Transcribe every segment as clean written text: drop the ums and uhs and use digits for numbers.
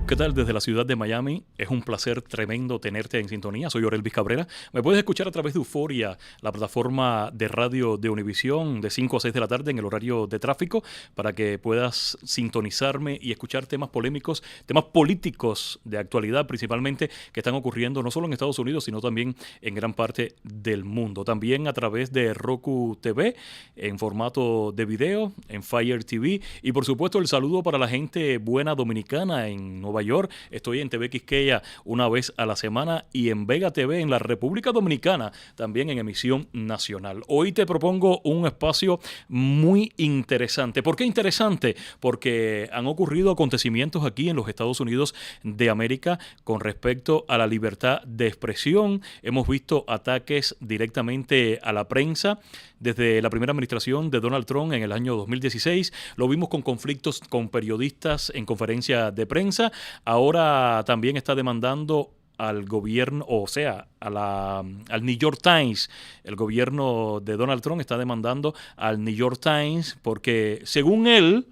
¿qué tal desde la ciudad de Miami? Es un placer tremendo tenerte en sintonía. Soy Orelvis Cabrera. Me puedes escuchar a través de Euforia, la plataforma de radio de Univisión, de 5 a 6 de la tarde en el horario de tráfico, para que puedas sintonizarme y escuchar temas polémicos, temas políticos de actualidad principalmente, que están ocurriendo no solo en Estados Unidos, sino también en gran parte del mundo. También a través de Roku TV, en formato de video, en Fire TV, y por supuesto el saludo para la gente buena dominicana en Nueva York. Estoy en TV Quisqueya una vez a la semana y en Vega TV en la República Dominicana, también en emisión nacional. Hoy te propongo un espacio muy interesante. ¿Por qué interesante? Porque han ocurrido acontecimientos aquí en los Estados Unidos de América con respecto a la libertad de expresión. Hemos visto ataques directamente a la prensa desde la primera administración de Donald Trump en el año 2016. Lo vimos con conflictos con periodistas en conferencia de prensa. Ahora también está demandando al gobierno, o sea, al New York Times. El gobierno de Donald Trump está demandando al New York Times porque, según él,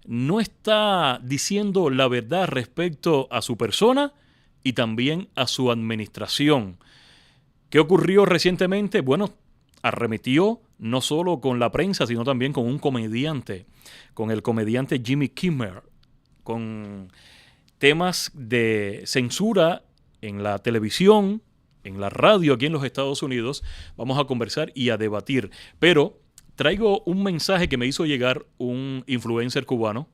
no está diciendo la verdad respecto a su persona y también a su administración. ¿Qué ocurrió recientemente? Bueno, arremetió no solo con la prensa, sino también con un comediante, con el comediante Jimmy Kimmel, con temas de censura en la televisión, en la radio aquí en los Estados Unidos. Vamos a conversar y a debatir. Pero traigo un mensaje que me hizo llegar un influencer cubano.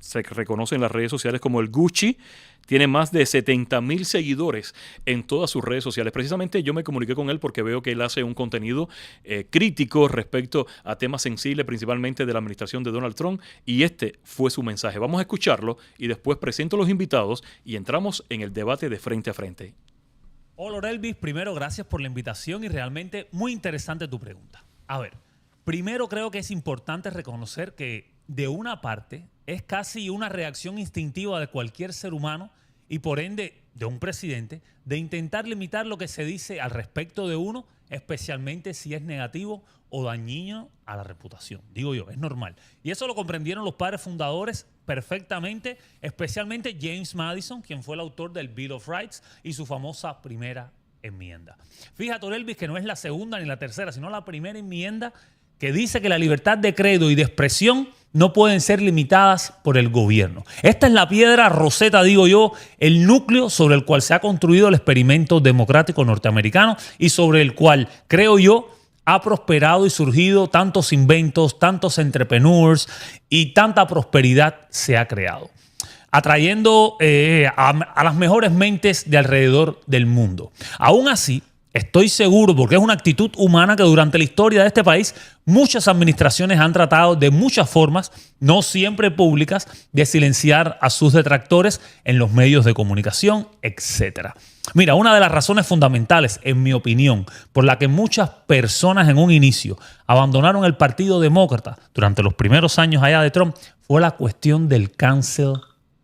Se reconoce en las redes sociales como el Gucci. Tiene más de 70,000 seguidores en todas sus redes sociales. Precisamente yo me comuniqué con él porque veo que él hace un contenido crítico respecto a temas sensibles, principalmente de la administración de Donald Trump, y este fue su mensaje. Vamos a escucharlo y después presento a los invitados y entramos en el debate de frente a frente. Hola Orelvis, primero gracias por la invitación y realmente muy interesante tu pregunta. A ver, primero creo que es importante reconocer que de una parte es casi una reacción instintiva de cualquier ser humano y por ende de un presidente de intentar limitar lo que se dice al respecto de uno, especialmente si es negativo o dañino a la reputación. Digo yo, es normal. Y eso lo comprendieron los padres fundadores perfectamente, especialmente James Madison, quien fue el autor del Bill of Rights y su famosa primera enmienda. Fíjate, Orelvis, que no es la segunda ni la tercera, sino la primera enmienda que dice que la libertad de credo y de expresión no pueden ser limitadas por el gobierno. Esta es la piedra roseta, digo yo, el núcleo sobre el cual se ha construido el experimento democrático norteamericano y sobre el cual, creo yo, ha prosperado y surgido tantos inventos, tantos entrepreneurs y tanta prosperidad se ha creado, atrayendo a las mejores mentes de alrededor del mundo. Aún así, estoy seguro, porque es una actitud humana que durante la historia de este país muchas administraciones han tratado de muchas formas, no siempre públicas, de silenciar a sus detractores en los medios de comunicación, etc. Mira, una de las razones fundamentales, en mi opinión, por la que muchas personas en un inicio abandonaron el Partido Demócrata durante los primeros años allá de Trump fue la cuestión del cancel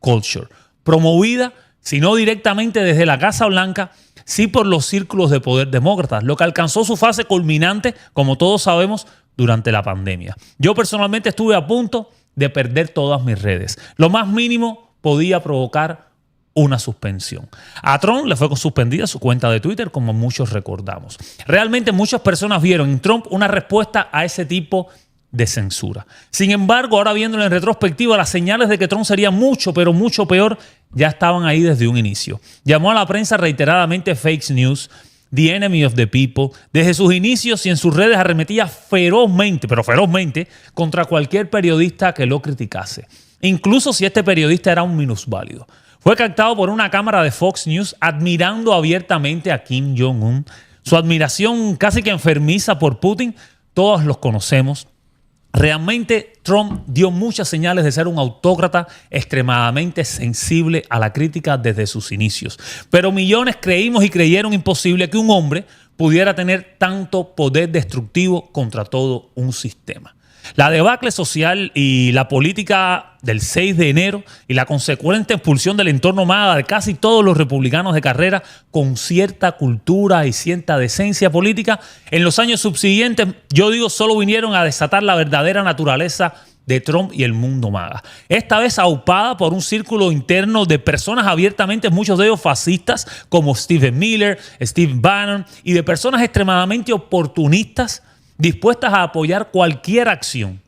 culture, promovida, si no directamente desde la Casa Blanca, sí por los círculos de poder demócratas, lo que alcanzó su fase culminante, como todos sabemos, durante la pandemia. Yo personalmente estuve a punto de perder todas mis redes. Lo más mínimo podía provocar una suspensión. A Trump le fue suspendida su cuenta de Twitter, como muchos recordamos. Realmente muchas personas vieron en Trump una respuesta a ese tipo de censura. Sin embargo, ahora viéndolo en retrospectiva, las señales de que Trump sería mucho, pero mucho peor, ya estaban ahí desde un inicio. Llamó a la prensa reiteradamente fake news, the enemy of the people. Desde sus inicios y en sus redes arremetía ferozmente, pero ferozmente, contra cualquier periodista que lo criticase, incluso si este periodista era un minusválido. Fue captado por una cámara de Fox News admirando abiertamente a Kim Jong-un. Su admiración casi que enfermiza por Putin, todos los conocemos. Realmente Trump dio muchas señales de ser un autócrata extremadamente sensible a la crítica desde sus inicios. Pero millones creímos y creyeron imposible que un hombre pudiera tener tanto poder destructivo contra todo un sistema. La debacle social y la política del 6 de enero y la consecuente expulsión del entorno MAGA de casi todos los republicanos de carrera con cierta cultura y cierta decencia política, en los años subsiguientes, yo digo, solo vinieron a desatar la verdadera naturaleza de Trump y el mundo MAGA. Esta vez aupada por un círculo interno de personas abiertamente, muchos de ellos fascistas, como Stephen Miller, Steve Bannon, y de personas extremadamente oportunistas dispuestas a apoyar cualquier acción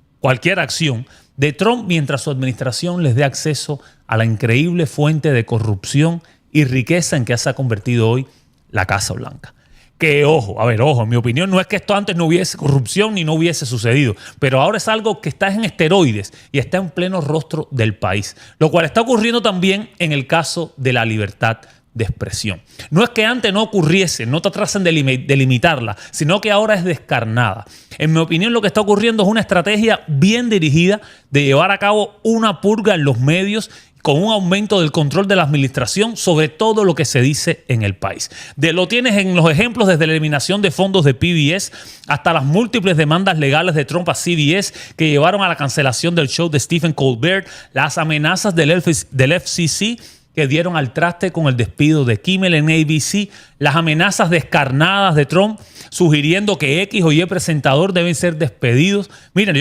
de Trump mientras su administración les dé acceso a la increíble fuente de corrupción y riqueza en que se ha convertido hoy la Casa Blanca. Que ojo, en mi opinión no es que esto antes no hubiese corrupción ni no hubiese sucedido, pero ahora es algo que está en esteroides y está en pleno rostro del país, lo cual está ocurriendo también en el caso de la libertad de expresión. No es que antes no ocurriese, no tratan de limitarla, sino que ahora es descarnada. En mi opinión, lo que está ocurriendo es una estrategia bien dirigida de llevar a cabo una purga en los medios con un aumento del control de la administración sobre todo lo que se dice en el país. Lo tienes en los ejemplos desde la eliminación de fondos de PBS hasta las múltiples demandas legales de Trump a CBS que llevaron a la cancelación del show de Stephen Colbert, las amenazas del FCC que dieron al traste con el despido de Kimmel en ABC, las amenazas descarnadas de Trump sugiriendo que X o Y presentador deben ser despedidos. Miren,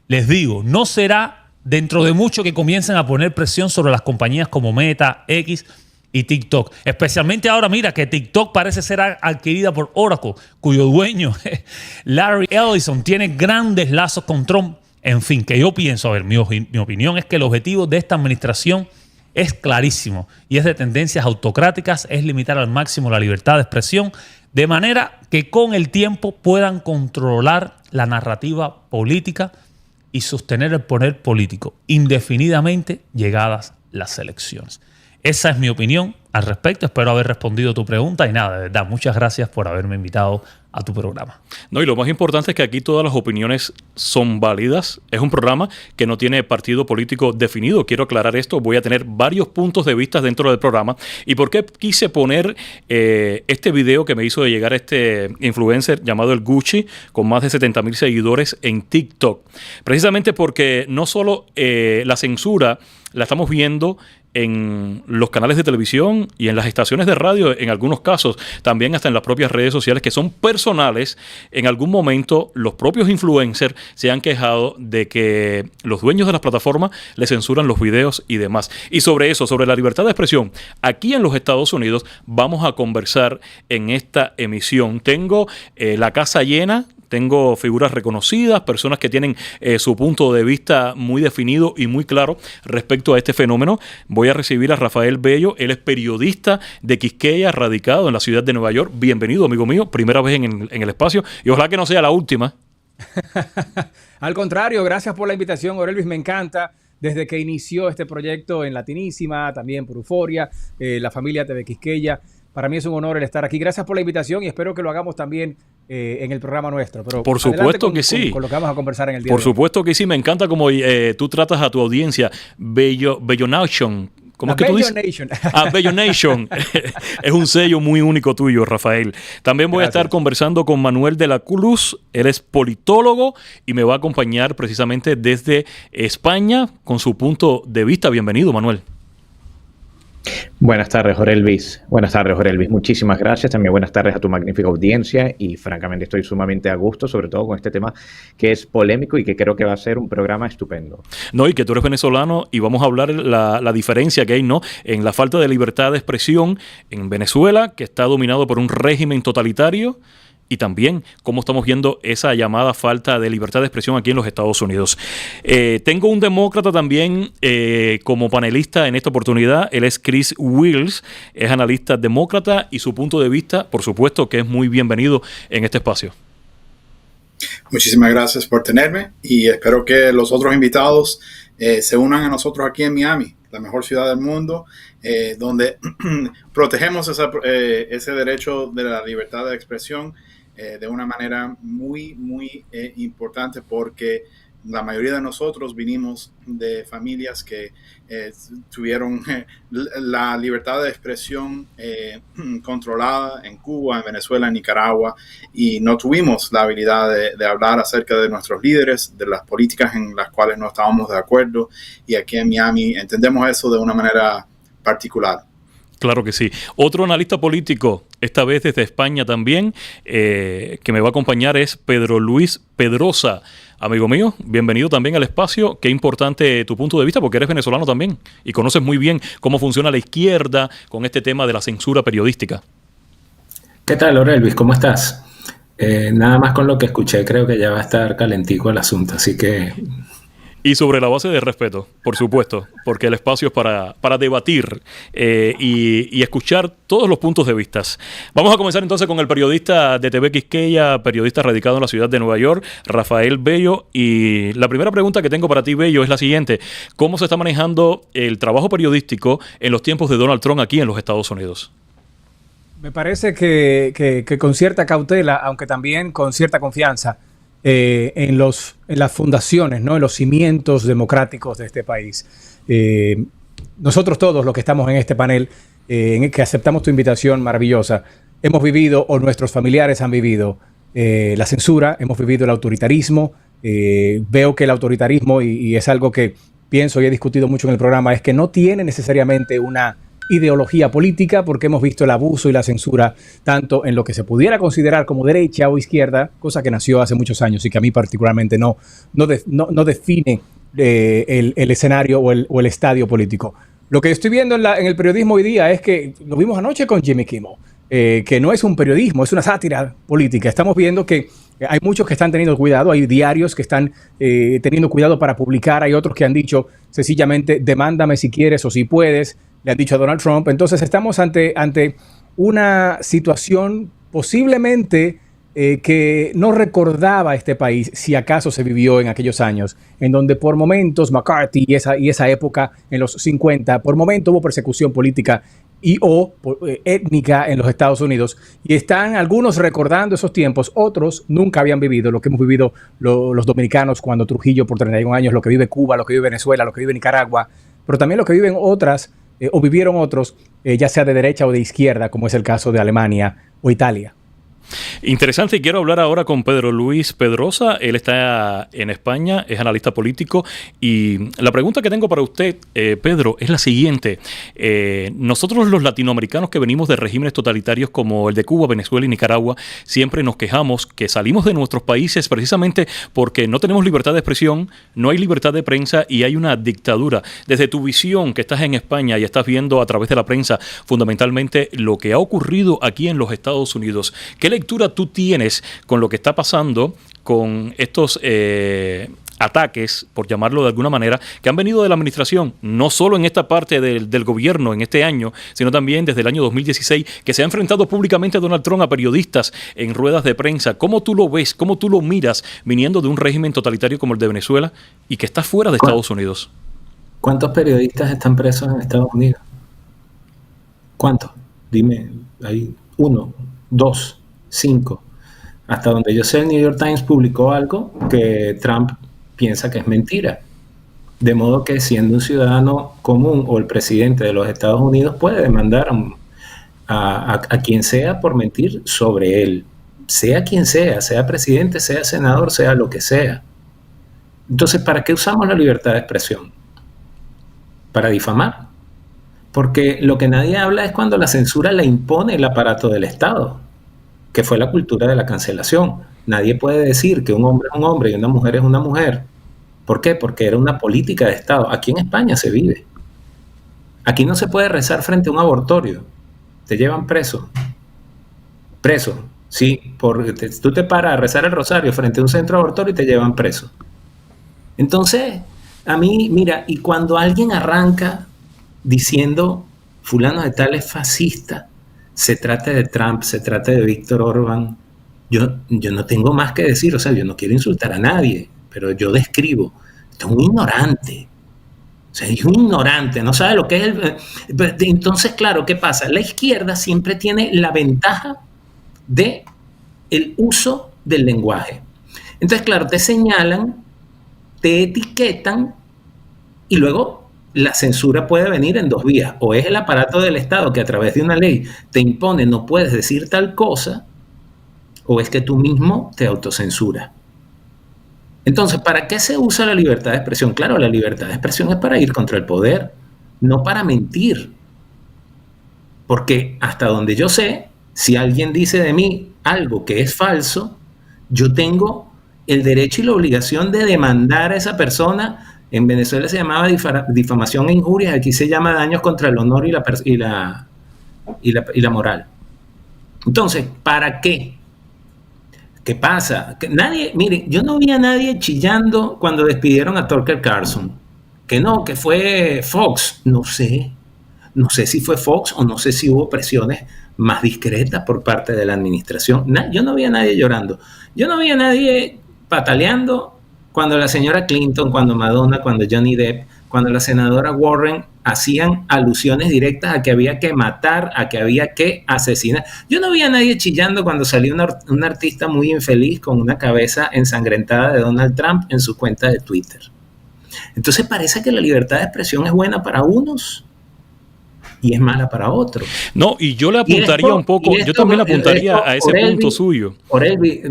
les digo, no será dentro de mucho que comiencen a poner presión sobre las compañías como Meta, X y TikTok. Especialmente ahora, mira, que TikTok parece ser adquirida por Oracle, cuyo dueño, Larry Ellison, tiene grandes lazos con Trump. En fin, que yo pienso, mi opinión es que el objetivo de esta administración es clarísimo y es de tendencias autocráticas, es limitar al máximo la libertad de expresión, de manera que con el tiempo puedan controlar la narrativa política y sostener el poder político indefinidamente llegadas las elecciones. Esa es mi opinión al respecto. Espero haber respondido a tu pregunta y nada, de verdad, muchas gracias por haberme invitado a tu programa. No, y lo más importante es que aquí todas las opiniones son válidas. Es un programa que no tiene partido político definido. Quiero aclarar esto. Voy a tener varios puntos de vista dentro del programa. ¿Y por qué quise poner este video que me hizo llegar este influencer llamado el Gucci con más de 70,000 seguidores en TikTok? Precisamente porque no solo la censura la estamos viendo en los canales de televisión y en las estaciones de radio, en algunos casos, también hasta en las propias redes sociales que son personales. En algún momento los propios influencers se han quejado de que los dueños de las plataformas les censuran los videos y demás. Y sobre eso, sobre la libertad de expresión, aquí en los Estados Unidos vamos a conversar en esta emisión. Tengo la casa llena. Tengo figuras reconocidas, personas que tienen su punto de vista muy definido y muy claro respecto a este fenómeno. Voy a recibir a Rafael Bello. Él es periodista de Quisqueya, radicado en la ciudad de Nueva York. Bienvenido, amigo mío. Primera vez en el espacio. Y ojalá que no sea la última. Al contrario, gracias por la invitación, Orelvis. Me encanta. Desde que inició este proyecto en Latinísima, también por Euforia, la familia TV Quisqueya. Para mí es un honor el estar aquí. Gracias por la invitación y espero que lo hagamos también en el programa nuestro. Pero por supuesto que sí. Con lo que vamos a conversar en el día de hoy. Por supuesto que sí. Me encanta como tú tratas a tu audiencia. Bello Nation. ¿Cómo es que tú dices? Bello Nation. Es un sello muy único tuyo, Rafael. También voy a estar conversando con Manuel de la Cruz. Él es politólogo y me va a acompañar precisamente desde España con su punto de vista. Bienvenido, Manuel. Buenas tardes, Orelvis. Muchísimas gracias. También buenas tardes a tu magnífica audiencia y francamente estoy sumamente a gusto, sobre todo con este tema que es polémico y que creo que va a ser un programa estupendo. No, y que tú eres venezolano y vamos a hablar la diferencia que hay, ¿no?, en la falta de libertad de expresión en Venezuela, que está dominado por un régimen totalitario, y también cómo estamos viendo esa llamada falta de libertad de expresión aquí en los Estados Unidos. Tengo un demócrata también como panelista en esta oportunidad. Él es Chris Wills, es analista demócrata y su punto de vista, por supuesto, que es muy bienvenido en este espacio. Muchísimas gracias por tenerme y espero que los otros invitados se unan a nosotros aquí en Miami, la mejor ciudad del mundo, donde protegemos ese derecho de la libertad de expresión de una manera muy, muy importante, porque la mayoría de nosotros vinimos de familias que tuvieron la libertad de expresión controlada en Cuba, en Venezuela, en Nicaragua, y no tuvimos la habilidad de hablar acerca de nuestros líderes, de las políticas en las cuales no estábamos de acuerdo, y aquí en Miami entendemos eso de una manera particular. Claro que sí. Otro analista político, esta vez desde España también, que me va a acompañar es Pedro Luis Pedrosa. Amigo mío, bienvenido también al espacio. Qué importante tu punto de vista, porque eres venezolano también y conoces muy bien cómo funciona la izquierda con este tema de la censura periodística. ¿Qué tal, Orelvis? ¿Cómo estás? Nada más con lo que escuché, creo que ya va a estar calentico el asunto, así que... Y sobre la base de respeto, por supuesto, porque el espacio es para debatir y escuchar todos los puntos de vista. Vamos a comenzar entonces con el periodista de TV Quisqueya, periodista radicado en la ciudad de Nueva York, Rafael Bello. Y la primera pregunta que tengo para ti, Bello, es la siguiente. ¿Cómo se está manejando el trabajo periodístico en los tiempos de Donald Trump aquí en los Estados Unidos? Me parece que con cierta cautela, aunque también con cierta confianza, en las fundaciones, ¿no? En los cimientos democráticos de este país. Nosotros todos los que estamos en este panel, en el que aceptamos tu invitación maravillosa, hemos vivido, o nuestros familiares han vivido, la censura, hemos vivido el autoritarismo. Veo que el autoritarismo, y es algo que pienso y he discutido mucho en el programa, es que no tiene necesariamente una ideología política, porque hemos visto el abuso y la censura tanto en lo que se pudiera considerar como derecha o izquierda, cosa que nació hace muchos años y que a mí particularmente no define el escenario o el estadio político. Lo que estoy viendo en el periodismo hoy día es que lo vimos anoche con Jimmy Kimmel, que no es un periodismo, es una sátira política. Estamos viendo que hay muchos que están teniendo cuidado, hay diarios que están teniendo cuidado para publicar, hay otros que han dicho sencillamente demándame si quieres o si puedes, le han dicho a Donald Trump. Entonces estamos ante una situación posiblemente que no recordaba este país, si acaso se vivió en aquellos años, en donde por momentos McCarthy y esa época en los 50, por momentos hubo persecución política o étnica en los Estados Unidos, y están algunos recordando esos tiempos, otros nunca habían vivido lo que hemos vivido los dominicanos cuando Trujillo por 31 años, lo que vive Cuba, lo que vive Venezuela, lo que vive Nicaragua, pero también lo que viven otras o vivieron otros, ya sea de derecha o de izquierda, como es el caso de Alemania o Italia. Interesante, y quiero hablar ahora con Pedro Luis Pedrosa. Él está en España, es analista político, y la pregunta que tengo para usted, Pedro, es la siguiente. Nosotros los latinoamericanos que venimos de regímenes totalitarios como el de Cuba, Venezuela y Nicaragua, siempre nos quejamos que salimos de nuestros países precisamente porque no tenemos libertad de expresión, no hay libertad de prensa y hay una dictadura. Desde tu visión, que estás en España y estás viendo a través de la prensa fundamentalmente lo que ha ocurrido aquí en los Estados Unidos, ¿qué lectura tú tienes con lo que está pasando con estos ataques, por llamarlo de alguna manera, que han venido de la administración, no solo en esta parte del gobierno en este año, sino también desde el año 2016, que se ha enfrentado públicamente a Donald Trump, a periodistas en ruedas de prensa? ¿Cómo tú lo ves? ¿Cómo tú lo miras viniendo de un régimen totalitario como el de Venezuela y que está fuera de Estados Unidos? ¿Cuántos periodistas están presos en Estados Unidos? ¿Cuántos? Dime, hay 1, 2, 5. Hasta donde yo sé, el New York Times publicó algo que Trump piensa que es mentira. De modo que, siendo un ciudadano común o el presidente de los Estados Unidos, puede demandar a quien sea por mentir sobre él. Sea quien sea presidente, sea senador, sea lo que sea. Entonces, ¿para qué usamos la libertad de expresión? Para difamar. Porque lo que nadie habla es cuando la censura la impone el aparato del Estado, que fue la cultura de la cancelación. Nadie puede decir que un hombre es un hombre y una mujer es una mujer. ¿Por qué? Porque era una política de Estado. Aquí en España se vive. Aquí no se puede rezar frente a un abortorio. Te llevan preso. Preso. Sí, tú te paras a rezar el rosario frente a un centro abortorio y te llevan preso. Entonces, a mí, mira, y cuando alguien arranca diciendo fulano de tal es fascista, se trata de Trump, se trata de Víctor Orbán, yo no tengo más que decir, o sea, yo no quiero insultar a nadie, pero yo describo, esto es un ignorante, o sea, es un ignorante, no sabe lo que es entonces, claro, ¿qué pasa? La izquierda siempre tiene la ventaja de el uso del lenguaje. Entonces, claro, te señalan, te etiquetan y luego la censura puede venir en dos vías. O es el aparato del Estado que a través de una ley te impone no puedes decir tal cosa, o es que tú mismo te autocensuras. Entonces, ¿para qué se usa la libertad de expresión? Claro, la libertad de expresión es para ir contra el poder, no para mentir. Porque hasta donde yo sé, Si alguien dice de mí algo que es falso, yo tengo el derecho y la obligación de demandar a esa persona. En Venezuela se llamaba difamación e injurias, aquí se llama daños contra el honor y la moral. Entonces, ¿para qué? ¿Qué pasa? Miren, yo no vi a nadie chillando cuando despidieron a Tucker Carlson. Que no, que fue Fox. No sé si fue Fox o no sé si hubo presiones más discretas por parte de la administración. Yo no vi a nadie llorando. Yo no vi a nadie pataleando cuando la señora Clinton, cuando Madonna, cuando Johnny Depp, cuando la senadora Warren hacían alusiones directas a que había que matar, a que había que asesinar. Yo no vi a nadie chillando cuando salió un artista muy infeliz con una cabeza ensangrentada de Donald Trump en su cuenta de Twitter. Entonces parece que la libertad de expresión es buena para unos y es mala para otros. No, y yo le apuntaría un poco, yo también le apuntaría a ese punto suyo.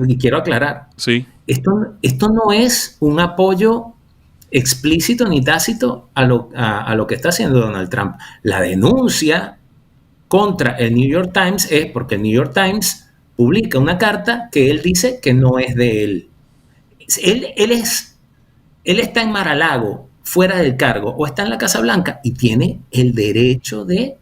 Y quiero aclarar, sí. Esto no es un apoyo explícito ni tácito a lo que está haciendo Donald Trump. La denuncia contra el New York Times es porque el New York Times publica una carta que él dice que no es de él. Él está en Mar-a-Lago, fuera del cargo, o está en la Casa Blanca y tiene el derecho de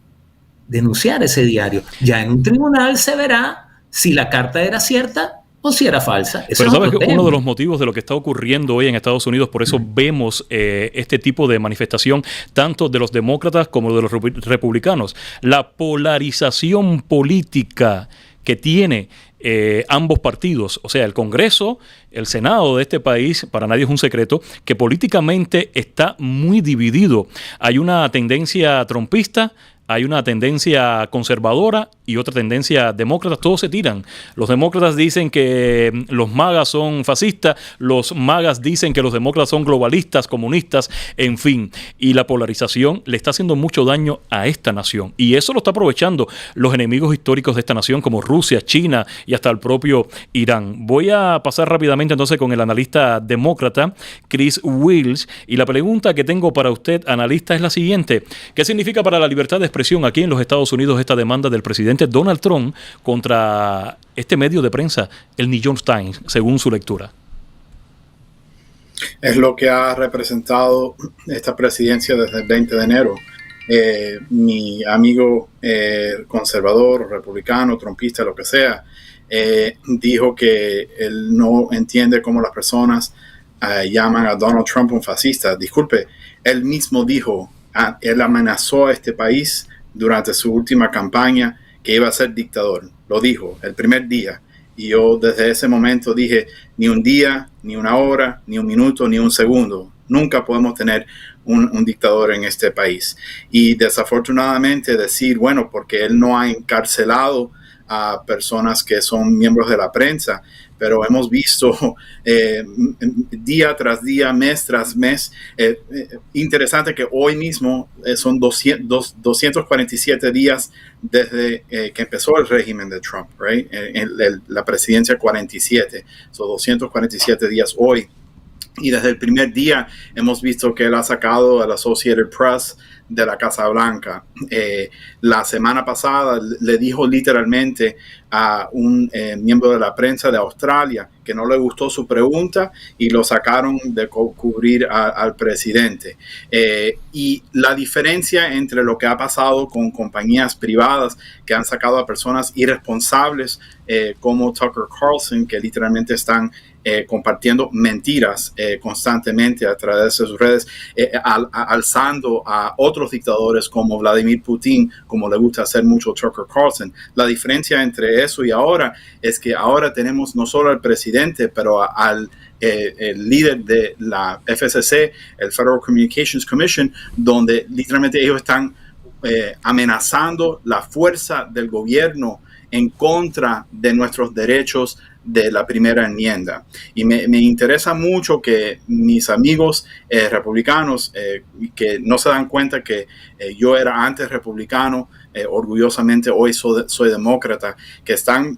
denunciar ese diario. Ya en un tribunal se verá si la carta era cierta o si era falsa. Pero sabes que uno de los motivos de lo que está ocurriendo hoy en Estados Unidos, por eso vemos este tipo de manifestación, tanto de los demócratas como de los republicanos, la polarización política que tiene ambos partidos, o sea, el Congreso, el Senado de este país, para nadie es un secreto, que políticamente está muy dividido. Hay una tendencia trumpista, hay una tendencia conservadora y otra tendencia demócrata. Todos se tiran. Los demócratas dicen que los magas son fascistas, los magas dicen que los demócratas son globalistas, comunistas, en fin. Y la polarización le está haciendo mucho daño a esta nación. Y eso lo está aprovechando los enemigos históricos de esta nación, como Rusia, China y hasta el propio Irán. Voy a pasar rápidamente entonces con el analista demócrata, Chris Wills. Y la pregunta que tengo para usted, analista, es la siguiente. ¿Qué significa para la libertad de expresión aquí en los Estados Unidos esta demanda del presidente Donald Trump contra este medio de prensa, el New York Times, según su lectura? Es lo que ha representado esta presidencia desde el 20 de enero. Mi amigo conservador, republicano, trumpista, lo que sea, dijo que él no entiende cómo las personas llaman a Donald Trump un fascista. Disculpe, él mismo dijo, él amenazó a este país durante su última campaña que iba a ser dictador. Lo dijo el primer día. Y yo desde ese momento dije, ni un día, ni una hora, ni un minuto, ni un segundo. Nunca podemos tener un dictador en este país. Y desafortunadamente decir, bueno, porque él no ha encarcelado a personas que son miembros de la prensa, pero hemos visto día tras día, mes tras mes. Interesante que hoy mismo son 247 días desde que empezó el régimen de Trump, right? La presidencia 47, son 247 días hoy. Y desde el primer día hemos visto que él ha sacado a la Associated Press de la Casa Blanca. La semana pasada le dijo literalmente a un miembro de la prensa de Australia que no le gustó su pregunta y lo sacaron de cubrir al presidente. Y la diferencia entre lo que ha pasado con compañías privadas que han sacado a personas irresponsables como Tucker Carlson, que literalmente están compartiendo mentiras constantemente a través de sus redes, alzando a otros dictadores como Vladimir Putin, como le gusta hacer mucho Tucker Carlson. La diferencia entre eso y ahora es que ahora tenemos no solo al presidente, pero al el líder de la FCC, el Federal Communications Commission, donde literalmente ellos están amenazando la fuerza del gobierno en contra de nuestros derechos de la primera enmienda. Y me interesa mucho que mis amigos republicanos, que no se dan cuenta que yo era antes republicano, orgullosamente hoy soy demócrata, que están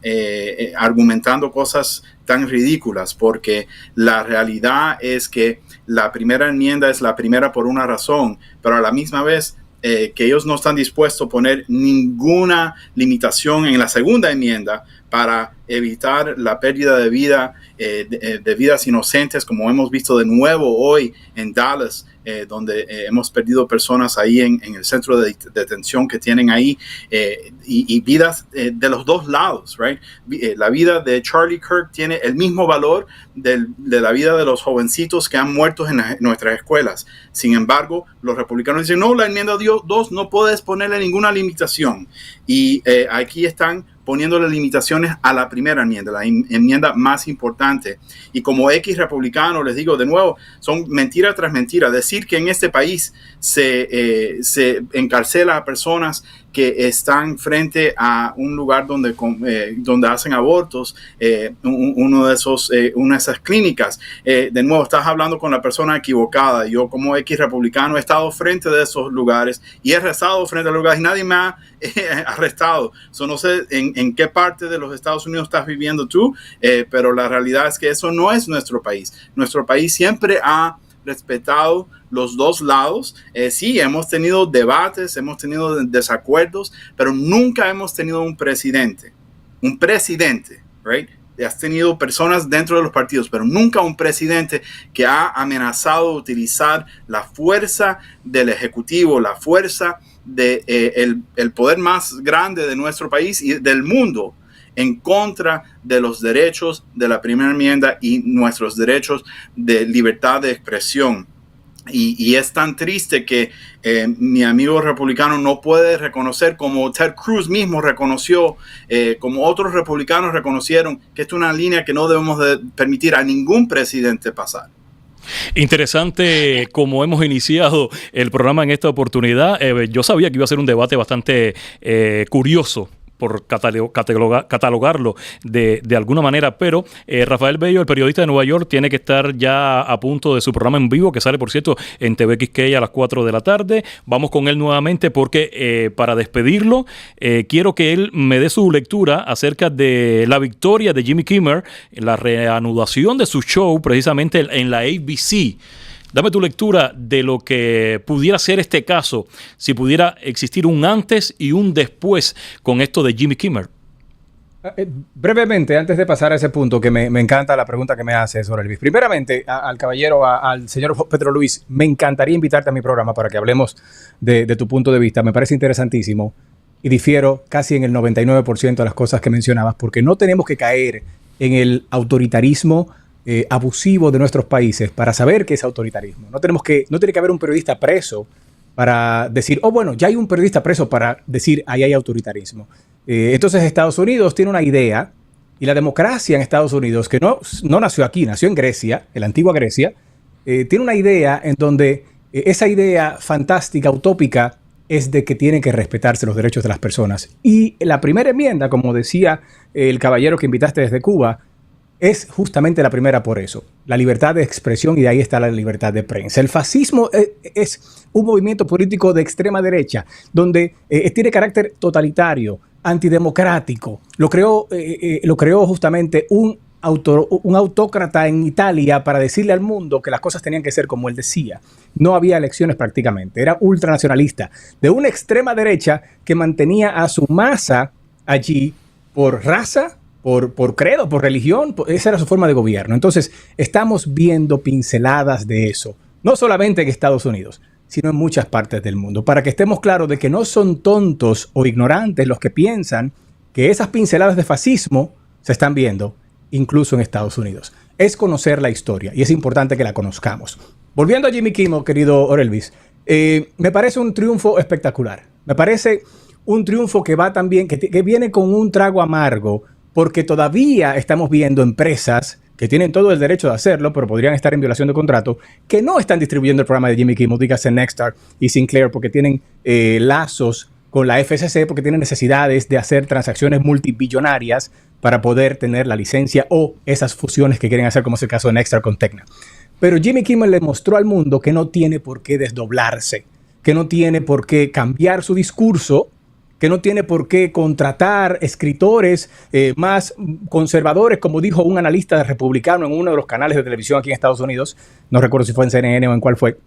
argumentando cosas tan ridículas, porque la realidad es que la primera enmienda es la primera por una razón, pero a la misma vez que ellos no están dispuestos a poner ninguna limitación en la segunda enmienda para evitar la pérdida de vida, de vidas inocentes, como hemos visto de nuevo hoy en Dallas, donde hemos perdido personas ahí en el centro de detención que tienen ahí, y vidas de los dos lados, right? La vida de Charlie Kirk tiene el mismo valor de la vida de los jovencitos que han muerto en nuestras escuelas. Sin embargo, los republicanos dicen, no, la enmienda 2 no puedes ponerle ninguna limitación. Y aquí están poniéndole limitaciones a la primera enmienda, la enmienda más importante. Y como X republicano, les digo de nuevo, son mentira tras mentira. Decir que en este país se encarcela a personas que están frente a un lugar donde hacen abortos, una de esas clínicas. De nuevo, estás hablando con la persona equivocada. Yo como X republicano he estado frente de esos lugares y he arrestado frente a lugares y nadie me ha arrestado. No sé en qué parte de los Estados Unidos estás viviendo tú, pero la realidad es que eso no es nuestro país. Nuestro país siempre ha respetado los dos lados. Sí, hemos tenido debates, hemos tenido desacuerdos, pero nunca hemos tenido un presidente, right? Has tenido personas dentro de los partidos, pero nunca un presidente que ha amenazado utilizar la fuerza del Ejecutivo, la fuerza el poder más grande de nuestro país y del mundo en contra de los derechos de la primera enmienda y nuestros derechos de libertad de expresión. Y es tan triste que mi amigo republicano no puede reconocer, como Ted Cruz mismo reconoció, como otros republicanos reconocieron, que esto es una línea que no debemos de permitir a ningún presidente pasar. Interesante cómo hemos iniciado el programa en esta oportunidad. Yo sabía que iba a ser un debate bastante curioso, por catalogarlo de alguna manera, pero Rafael Bello, el periodista de Nueva York, tiene que estar ya a punto de su programa en vivo, que sale, por cierto, en TV Quisqueya a las 4 de la tarde. Vamos con él nuevamente porque para despedirlo, quiero que él me dé su lectura acerca de la victoria de Jimmy Kimmel, la reanudación de su show precisamente en la ABC. Dame tu lectura de lo que pudiera ser este caso, si pudiera existir un antes y un después con esto de Jimmy Kimmel. Brevemente, antes de pasar a ese punto, que me encanta la pregunta que me haces, Orelvis. Primeramente, al caballero, al señor Pedro Luis, me encantaría invitarte a mi programa para que hablemos de tu punto de vista. Me parece interesantísimo y difiero casi en el 99% de las cosas que mencionabas, porque no tenemos que caer en el autoritarismo abusivo de nuestros países para saber qué es autoritarismo. No tiene que haber un periodista preso para decir, oh, bueno, ya hay un periodista preso para decir, ahí hay autoritarismo. Entonces Estados Unidos tiene una idea, y la democracia en Estados Unidos, que no nació aquí, nació en Grecia, en la antigua Grecia, tiene una idea en donde esa idea fantástica, utópica, es de que tienen que respetarse los derechos de las personas. Y la primera enmienda, como decía el caballero que invitaste desde Cuba, es justamente la primera por eso, la libertad de expresión, y de ahí está la libertad de prensa. El fascismo es un movimiento político de extrema derecha, donde tiene carácter totalitario, antidemocrático. Lo creó justamente un autócrata en Italia para decirle al mundo que las cosas tenían que ser como él decía. No había elecciones prácticamente, era ultranacionalista, de una extrema derecha que mantenía a su masa allí por raza, por credo, por religión. Esa era su forma de gobierno. Entonces, estamos viendo pinceladas de eso, no solamente en Estados Unidos, sino en muchas partes del mundo, para que estemos claros de que no son tontos o ignorantes los que piensan que esas pinceladas de fascismo se están viendo incluso en Estados Unidos. Es conocer la historia y es importante que la conozcamos. Volviendo a Jimmy Kimmel, querido Orelvis, me parece un triunfo espectacular. Me parece un triunfo que va también, que viene con un trago amargo, porque todavía estamos viendo empresas que tienen todo el derecho de hacerlo, pero podrían estar en violación de contrato, que no están distribuyendo el programa de Jimmy Kimmel, dígase Nexstar y Sinclair, porque tienen lazos con la FCC, porque tienen necesidades de hacer transacciones multibillonarias para poder tener la licencia o esas fusiones que quieren hacer, como es el caso de Nexstar con Tecna. Pero Jimmy Kimmel le mostró al mundo que no tiene por qué desdoblarse, que no tiene por qué cambiar su discurso, que no tiene por qué contratar escritores más conservadores, como dijo un analista republicano en uno de los canales de televisión aquí en Estados Unidos, no recuerdo si fue en CNN o en cuál fue,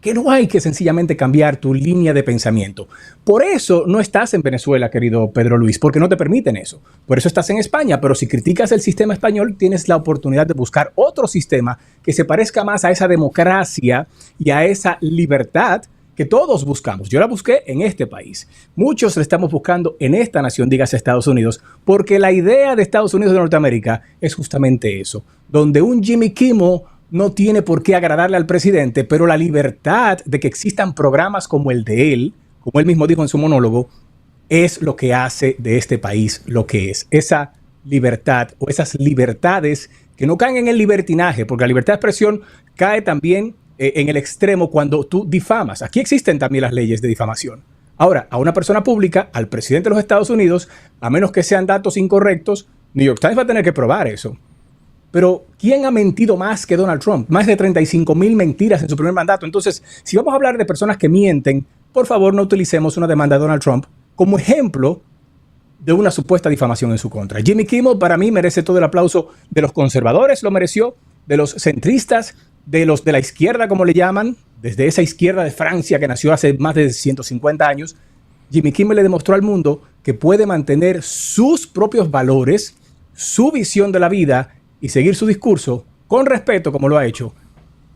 que no hay que sencillamente cambiar tu línea de pensamiento. Por eso no estás en Venezuela, querido Pedro Luis, porque no te permiten eso. Por eso estás en España, pero si criticas el sistema español, tienes la oportunidad de buscar otro sistema que se parezca más a esa democracia y a esa libertad que todos buscamos. Yo la busqué en este país. Muchos la estamos buscando en esta nación, dígase Estados Unidos, porque la idea de Estados Unidos de Norteamérica es justamente eso, donde un Jimmy Kimmel no tiene por qué agradarle al presidente, pero la libertad de que existan programas como el de él, como él mismo dijo en su monólogo, es lo que hace de este país lo que es. Esa libertad o esas libertades que no caen en el libertinaje, porque la libertad de expresión cae también en el extremo cuando tú difamas. Aquí existen también las leyes de difamación. Ahora, a una persona pública, al presidente de los Estados Unidos, a menos que sean datos incorrectos, New York Times va a tener que probar eso. Pero ¿quién ha mentido más que Donald Trump? Más de 35,000 mentiras en su primer mandato. Entonces, si vamos a hablar de personas que mienten, por favor no utilicemos una demanda de Donald Trump como ejemplo de una supuesta difamación en su contra. Jimmy Kimmel para mí merece todo el aplauso de los conservadores, lo mereció, de los centristas, de los de la izquierda, como le llaman, desde esa izquierda de Francia que nació hace más de 150 años. Jimmy Kimmel le demostró al mundo que puede mantener sus propios valores, su visión de la vida y seguir su discurso con respeto como lo ha hecho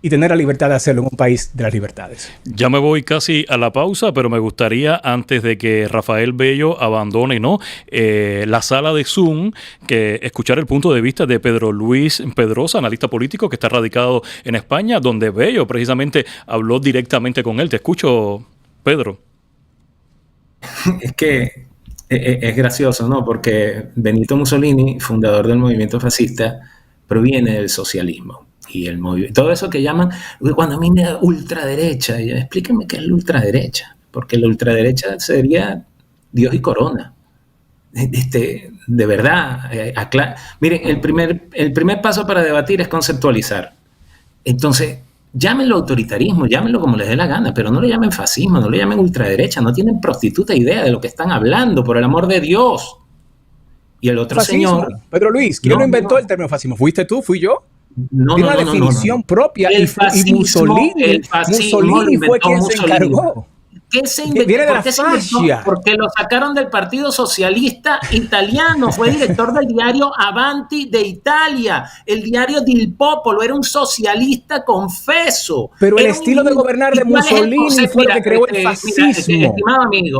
y tener la libertad de hacerlo en un país de las libertades. Ya me voy casi a la pausa, pero me gustaría, antes de que Rafael Bello abandone la sala de Zoom, que escuchar el punto de vista de Pedro Luis Pedrosa, analista político que está radicado en España, donde Bello precisamente habló directamente con él. Te escucho, Pedro. Es que es gracioso, ¿no? Porque Benito Mussolini, fundador del movimiento fascista, proviene del socialismo. Y el movimiento, todo eso que llaman, cuando a mí me da ultraderecha, explíquenme qué es la ultraderecha, porque la ultraderecha sería Dios y corona. De verdad, miren, el primer paso para debatir es conceptualizar. Entonces, llámenlo autoritarismo, llámenlo como les dé la gana, pero no lo llamen fascismo, no lo llamen ultraderecha, no tienen prostituta idea de lo que están hablando, por el amor de Dios. Y el otro fascismo, señor... Pedro Luis, ¿quién no inventó el término fascismo? ¿Fuiste tú? ¿Fui yo? Tiene una definición propia. El fascismo, Mussolini fue quien se encargó. ¿Qué se inventó? Viene de la fascia. Porque lo sacaron del Partido Socialista Italiano. Fue director del diario Avanti de Italia. El diario Dil Popolo. Era un socialista confeso. Pero el estilo de gobernar de Mussolini fue el que creó el fascismo.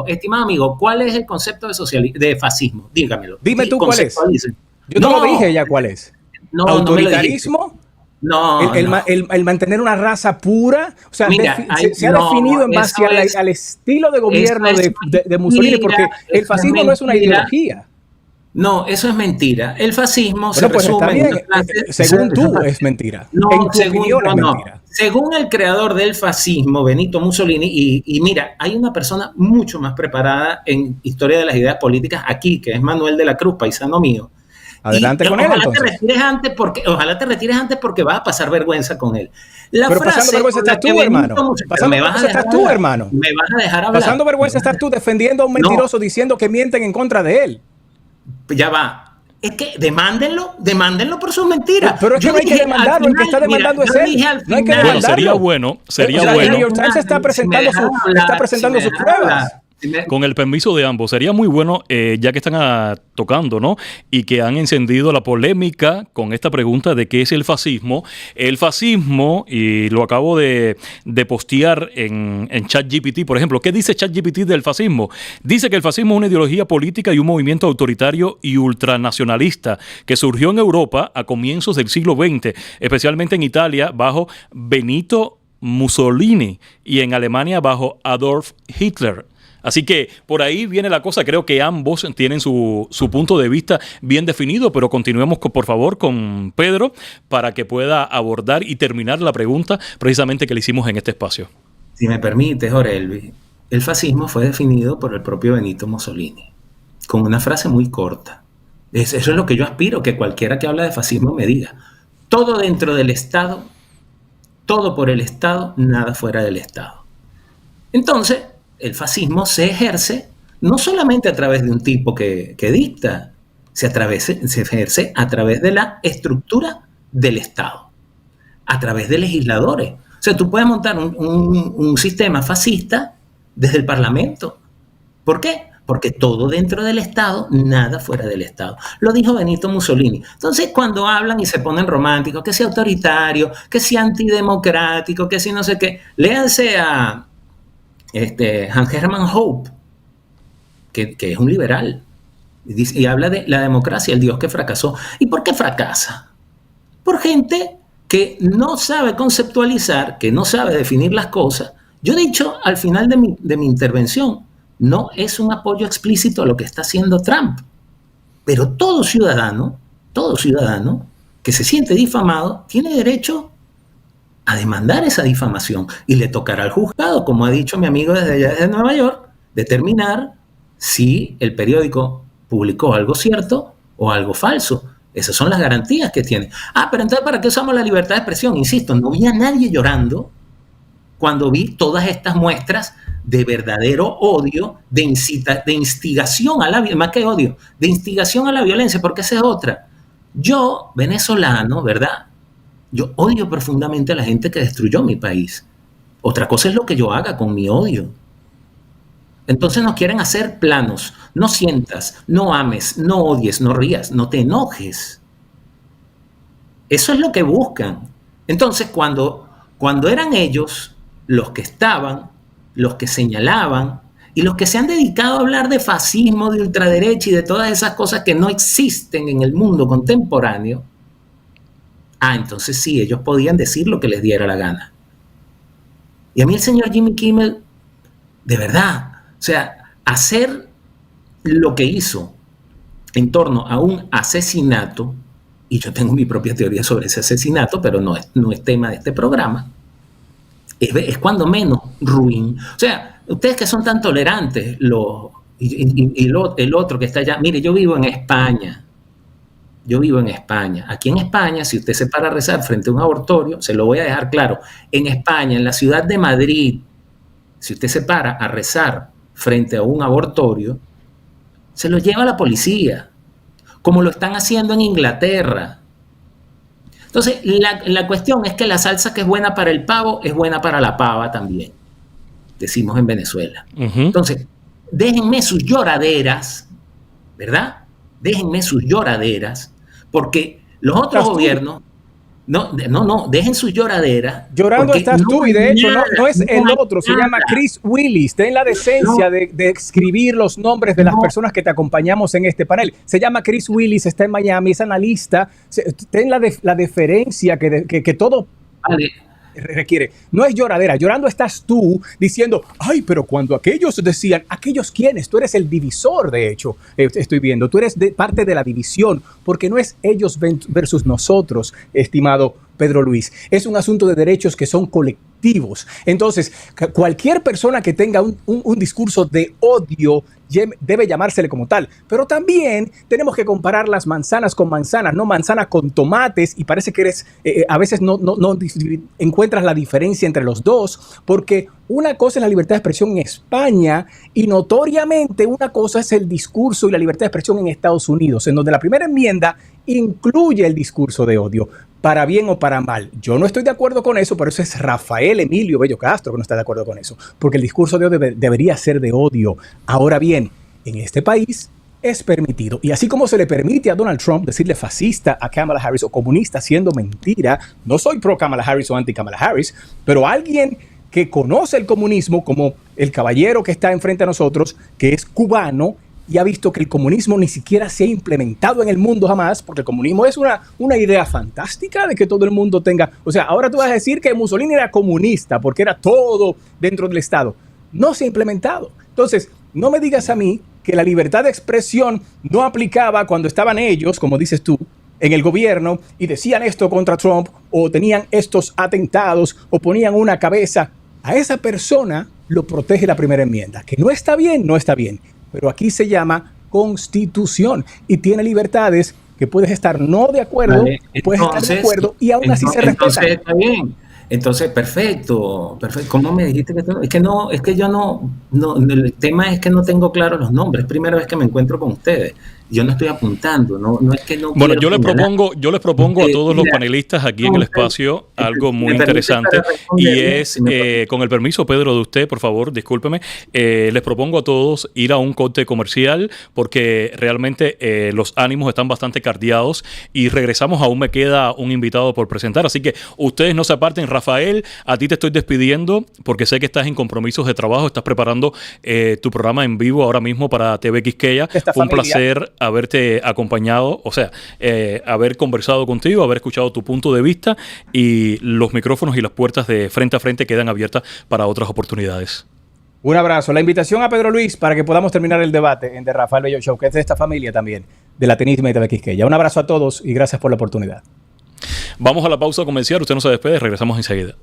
Estimado amigo, ¿cuál es el concepto de fascismo? Dígamelo. Dime tú cuál es. Yo te lo dije ya cuál es. No, autoritarismo. No, el mantener una raza pura, o sea, se ha definido en base al estilo de gobierno de Mussolini, porque el fascismo no es una ideología. No, eso es mentira. El fascismo se resume... Según tú es mentira. No, en tu opinión es mentira. Según el creador del fascismo, Benito Mussolini, y mira, hay una persona mucho más preparada en historia de las ideas políticas aquí, que es Manuel de la Cruz, paisano mío. Adelante con él, entonces. Ojalá te retires antes porque vas a pasar vergüenza con él. Pero pasando vergüenza estás tú, hermano. Pasando vergüenza estás tú, hermano. Me vas a dejar hablar. Pasando vergüenza estás tú defendiendo a un mentiroso diciendo que mienten en contra de él. Ya va. Es que demándenlo por sus mentiras. Pero es que no hay que demandarlo, el que está demandando es él. No hay que demandarlo. Sería bueno. El New York Times está presentando sus pruebas. Con el permiso de ambos, sería muy bueno, ya que están tocando, ¿no? Y que han encendido la polémica con esta pregunta de qué es el fascismo. El fascismo, y lo acabo de postear en ChatGPT, por ejemplo, ¿qué dice ChatGPT del fascismo? Dice que el fascismo es una ideología política y un movimiento autoritario y ultranacionalista que surgió en Europa a comienzos del siglo XX, especialmente en Italia bajo Benito Mussolini y en Alemania bajo Adolf Hitler. Así que por ahí viene la cosa. Creo que ambos tienen su punto de vista bien definido, pero continuemos, por favor, con Pedro para que pueda abordar y terminar la pregunta precisamente que le hicimos en este espacio. Si me permites, Jorge, el fascismo fue definido por el propio Benito Mussolini, con una frase muy corta. Eso es lo que yo aspiro, que cualquiera que habla de fascismo me diga. Todo dentro del Estado, todo por el Estado, nada fuera del Estado. Entonces, el fascismo se ejerce no solamente a través de un tipo que dicta, se ejerce a través de la estructura del Estado, a través de legisladores. O sea, tú puedes montar un sistema fascista desde el Parlamento. ¿Por qué? Porque todo dentro del Estado, nada fuera del Estado. Lo dijo Benito Mussolini. Entonces, cuando hablan y se ponen románticos, que sea autoritario, que sea antidemocrático, que si no sé qué, léanse a Hans Hermann Hoppe, que es un liberal, y habla de la democracia, el Dios que fracasó. ¿Y por qué fracasa? Por gente que no sabe conceptualizar, que no sabe definir las cosas. Yo he dicho al final de mi intervención, no es un apoyo explícito a lo que está haciendo Trump, pero todo ciudadano que se siente difamado tiene derecho a demandar esa difamación y le tocará al juzgado, como ha dicho mi amigo desde allá desde Nueva York, determinar si el periódico publicó algo cierto o algo falso. Esas son las garantías que tiene. Pero entonces, ¿para qué usamos la libertad de expresión? Insisto, no vi a nadie llorando cuando vi todas estas muestras de verdadero odio, de instigación a la violencia, más que odio, de instigación a la violencia, porque esa es otra. Yo, venezolano, ¿verdad? Yo odio profundamente a la gente que destruyó mi país. Otra cosa es lo que yo haga con mi odio. Entonces nos quieren hacer planos. No sientas, no ames, no odies, no rías, no te enojes. Eso es lo que buscan. Entonces cuando eran ellos los que estaban, los que señalaban y los que se han dedicado a hablar de fascismo, de ultraderecha y de todas esas cosas que no existen en el mundo contemporáneo, entonces sí, ellos podían decir lo que les diera la gana. Y a mí el señor Jimmy Kimmel, de verdad, o sea, hacer lo que hizo en torno a un asesinato, y yo tengo mi propia teoría sobre ese asesinato, pero no es tema de este programa, es cuando menos ruin. O sea, ustedes que son tan tolerantes, el otro que está allá, mire, yo vivo en España. Aquí en España, si usted se para a rezar frente a un abortorio, se lo voy a dejar claro, en España, en la ciudad de Madrid, si usted se para a rezar frente a un abortorio, se lo lleva la policía, como lo están haciendo en Inglaterra. Entonces, la cuestión es que la salsa que es buena para el pavo es buena para la pava también, decimos en Venezuela. Entonces, déjenme sus lloraderas, ¿verdad? Déjenme sus lloraderas, porque los otros gobiernos, no, dejen sus lloraderas. Llorando estás tú, y de hecho no es el otro, se llama Chris Willis. Ten la decencia de escribir los nombres de las personas que te acompañamos en este panel. Se llama Chris Willis, está en Miami, es analista. Ten la deferencia que todo requiere. No es lloradera. Llorando estás tú diciendo, pero cuando aquellos decían, ¿aquellos quiénes? Tú eres el divisor, de hecho, estoy viendo. Tú eres parte de la división, porque no es ellos versus nosotros, estimado Pedro Luis. Es un asunto de derechos que son colectivos. Entonces, cualquier persona que tenga un discurso de odio debe llamársele como tal. Pero también tenemos que comparar las manzanas con manzanas, no manzanas con tomates, y parece que a veces no encuentras la diferencia entre los dos, porque una cosa es la libertad de expresión en España y notoriamente una cosa es el discurso y la libertad de expresión en Estados Unidos, en donde la primera enmienda incluye el discurso de odio, para bien o para mal. Yo no estoy de acuerdo con eso, pero eso es Rafael Emilio Bello Castro que no está de acuerdo con eso, porque el discurso de odio debería ser de odio. Ahora bien, en este país es permitido, y así como se le permite a Donald Trump decirle fascista a Kamala Harris o comunista siendo mentira, no soy pro Kamala Harris o anti Kamala Harris, pero alguien que conoce el comunismo, como el caballero que está enfrente a nosotros, que es cubano, y ha visto que el comunismo ni siquiera se ha implementado en el mundo jamás, porque el comunismo es una idea fantástica de que todo el mundo tenga. O sea, ahora tú vas a decir que Mussolini era comunista porque era todo dentro del Estado. No se ha implementado. Entonces, no me digas a mí que la libertad de expresión no aplicaba cuando estaban ellos, como dices tú, en el gobierno y decían esto contra Trump, o tenían estos atentados, o ponían una cabeza. A esa persona lo protege la primera enmienda. Que no está bien, no está bien. Pero aquí se llama Constitución y tiene libertades que puedes estar no de acuerdo, puedes estar de acuerdo y aún así se respeta. Entonces está bien. Entonces, perfecto. ¿Cómo me dijiste que esto? El tema es que no tengo claro los nombres. Primera vez que me encuentro con ustedes. Yo no estoy apuntando, no es que no. Bueno, yo les quiero propongo a todos los mira, panelistas aquí en el espacio algo muy me permite interesante para responder, y es, con el permiso, Pedro, de usted, por favor, discúlpeme, les propongo a todos ir a un corte comercial porque realmente los ánimos están bastante cardeados y regresamos, aún me queda un invitado por presentar, así que ustedes no se aparten. Rafael, a ti te estoy despidiendo porque sé que estás en compromisos de trabajo, estás preparando tu programa en vivo ahora mismo para TV Quisqueya. Fue un placer haberte acompañado, o sea, haber conversado contigo, haber escuchado tu punto de vista, y los micrófonos y las puertas de Frente a Frente quedan abiertas para otras oportunidades. Un abrazo. La invitación a Pedro Luis para que podamos terminar el debate en The Rafael Bello Show, que es de esta familia también, de La Tenísima y TV Quisqueya. Un abrazo a todos y gracias por la oportunidad. Vamos a la pausa comercial, usted no se despede, regresamos enseguida.